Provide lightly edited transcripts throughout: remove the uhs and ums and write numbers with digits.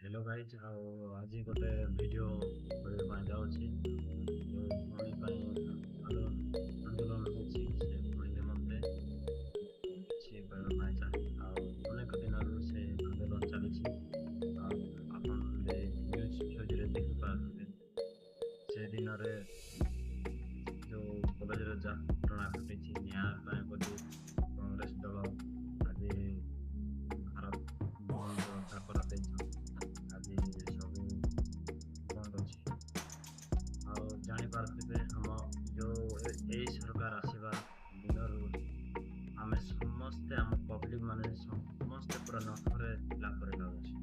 Hello guys आज गोटे video କରିବା ପାଇଁ ଯାଉଛି ଯେଉଁ ଭଉଣୀ ପାଇଁ ଆନ୍ଦୋଳନ ହେଉଛି ସେ ଭଉଣୀ ନିମନ୍ତେ କିଛି କରିବା ପାଇଁ ଚାହେଁ ଆଉ ଅନେକ ଦିନରୁ ସେ ଆନ୍ଦୋଳନ ଚାଲିଛି ଆଉ ଆପଣ ବି ନ୍ୟୁଜ୍ରେ ଦେଖିପାରୁଥିବେ ସେ ଦିନରେ ଯେଉଁ କଲେଜରେ ଯାହା ଘଟଣା ଘଟିଛି ନ୍ୟାୟ ପାଇଁ ବୋଲି କଂଗ୍ରେସ ଦଳ ଆଜି ବନ୍ଦ ଡାକରା ଦେଇଛନ୍ତି। ଆଜି ସବୁ ବନ୍ଦ ଅଛି ଆଉ ଜାଣିପାରୁଥିବେ ଆମ ଯେଉଁ ଏଇ ସରକାର ଆସିବା ଦିନରୁ ଆମେ ସମସ୍ତେ ଆମ ପବ୍ଲିକ ମାନେ ସମସ୍ତେ ପୁରା ନଖରେ ଲାଭରେ ଲାଗୁଛି।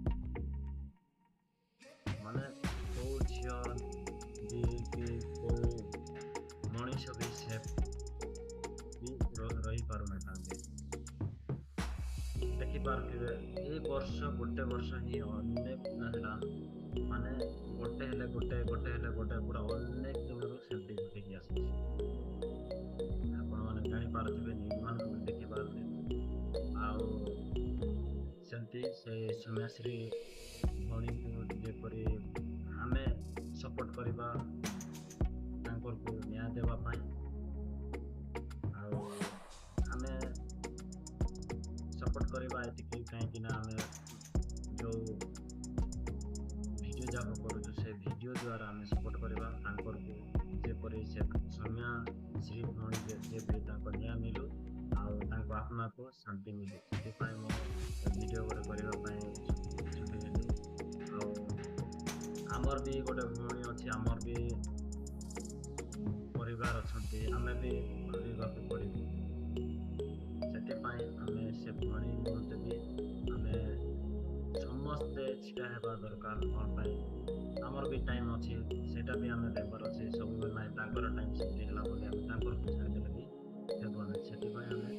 ମାନେ କେଉଁ ଝିଅ ବି କି କେଉଁ ମଣିଷ ବି ସେଫ୍ ବି ରହିପାରୁନଥାନ୍ତି। ଦେଖିପାରୁଥିବେ ଏଇ ବର୍ଷ ଗୋଟେ ବର୍ଷ ହିଁ ଅନେକ ହେଲା ମାନେ ଗୋଟେ ହେଲେ ଗୋଟେ ପୁରା ଅନେକ ଦିନରୁ ସେମିତି ଘଟିକି ଆସୁଛି। ଆପଣମାନେ ଜାଣିପାରୁଥିବେ ନ୍ୟୁଜ୍ମାନଙ୍କୁ ବି ଦେଖିପାରୁଥିବେ ଆଉ ସେମିତି ସେ ସୌମ୍ୟାଶ୍ରୀ ଭଉଣୀଙ୍କୁ ଯେପରି ଆମେ ସପୋର୍ଟ କରିବା ତାଙ୍କୁ ନ୍ୟାୟ ଦେବା ପାଇଁ ଆଉ ଆମେ ସପୋର୍ଟ କରିବା ଏତିକି କାହିଁକି ନା ଆମେ ଯେଉଁ ଭିଡ଼ିଓ ଯାକ କରୁଛୁ ସେ ଭିଡ଼ିଓ ଦ୍ୱାରା ଆମେ ସପୋର୍ଟ କରିବା ତାଙ୍କରକୁ ଯେପରି ସେ ସୌମ୍ୟାଶ୍ରୀ ଭଉଣୀ ଯେପରି ତାଙ୍କ ନ୍ୟାୟ ମିଳୁ ଆଉ ତାଙ୍କ ଆତ୍ମାକୁ ଶାନ୍ତି ମିଳୁ ସେଥିପାଇଁ ମୁଁ ଭିଡ଼ିଓ ଗୋଟେ କରିବା ପାଇଁ ହେଲି। ଆଉ ଆମର ବି ଗୋଟେ ଭଉଣୀ ଅଛି, ଆମର ବି ପରିବାର ଅଛନ୍ତି, ଆମେ ବି ଭାବିବାକୁ ପଡ଼ିବ। ସେଥିପାଇଁ ଆମେ ସେ ଭଉଣୀ ନିମନ୍ତେ ବି ଆମେ ସମସ୍ତେ ଛିଡ଼ା ହେବା ଦରକାର। କ'ଣ ପାଇଁ ଆମର ବି ଟାଇମ୍ ଅଛି, ସେଇଟା ବି ଆମେ ଦେବାର ଅଛି। ସବୁବେଳେ ନାହିଁ ତାଙ୍କର ଟାଇମ୍ ସେମିତି ହେଲା ବୋଲି ଆମେ ତାଙ୍କର ଛାଡ଼ିଦେଲେ ବି ହେବ ନାହିଁ। ସେଥିପାଇଁ ଆମେ